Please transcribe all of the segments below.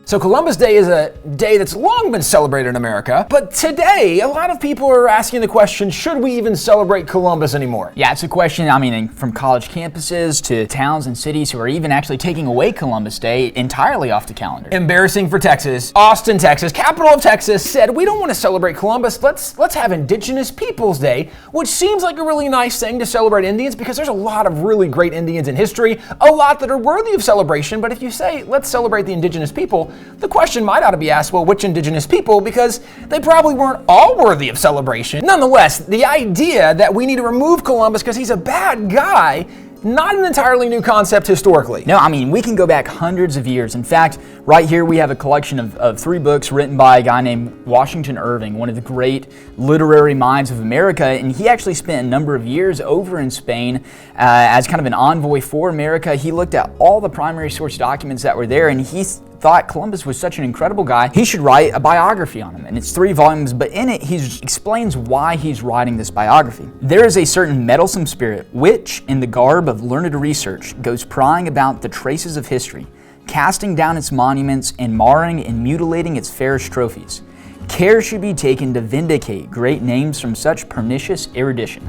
So Columbus Day is a day that's long been celebrated in America, but today a lot of people are asking the question, should we even celebrate Columbus anymore? Yeah, it's a question, from college campuses to towns and cities who are even actually taking away Columbus Day entirely off the calendar. Embarrassing for Texas. Austin, Texas, capital of Texas, said we don't want to celebrate Columbus, let's have Indigenous Peoples Day, which seems like a really nice thing to celebrate Indians because there's a lot of really great Indians in history, a lot that are worthy of celebration, but if you say, let's celebrate the Indigenous people, the question might ought to be asked, well, which Indigenous people? Because they probably weren't all worthy of celebration. Nonetheless, the idea that we need to remove Columbus because he's a bad guy, not an entirely new concept historically. No, we can go back hundreds of years. In fact, right here we have a collection of 3 books written by a guy named Washington Irving, one of the great literary minds of America, and he actually spent a number of years over in Spain as kind of an envoy for America. He looked at all the primary source documents that were there, and he thought Columbus was such an incredible guy, he should write a biography on him. And it's 3 volumes, but in it he explains why he's writing this biography. There is a certain meddlesome spirit which, in the garb of learned research, goes prying about the traces of history, casting down its monuments and marring and mutilating its fairest trophies. Care should be taken to vindicate great names from such pernicious erudition.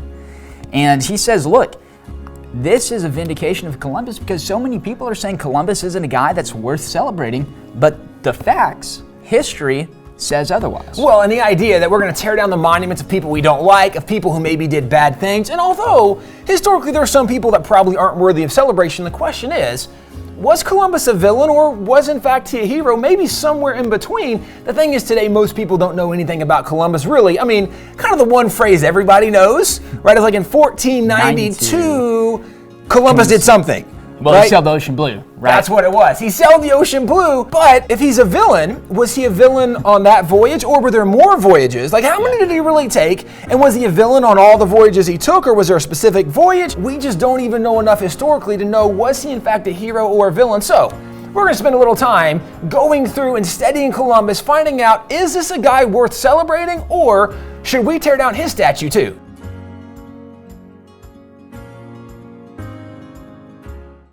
And he says, look, this is a vindication of Columbus because so many people are saying Columbus isn't a guy that's worth celebrating, but the facts, history, says otherwise. Well, and the idea that we're going to tear down the monuments of people we don't like, of people who maybe did bad things, and although historically there are some people that probably aren't worthy of celebration, the question is, was Columbus a villain or was in fact he a hero? Maybe somewhere in between. The thing is today most people don't know anything about Columbus really. Kind of the one phrase everybody knows, right? It's like in 1492, Columbus did something. Well, right? He sailed the ocean blue, right? That's what it was. He sailed the ocean blue, but if he's a villain, was he a villain on that voyage or were there more voyages? Like how many did he really take? And was he a villain on all the voyages he took or was there a specific voyage? We just don't even know enough historically to know was he in fact a hero or a villain. So we're going to spend a little time going through and studying Columbus, finding out is this a guy worth celebrating or should we tear down his statue too?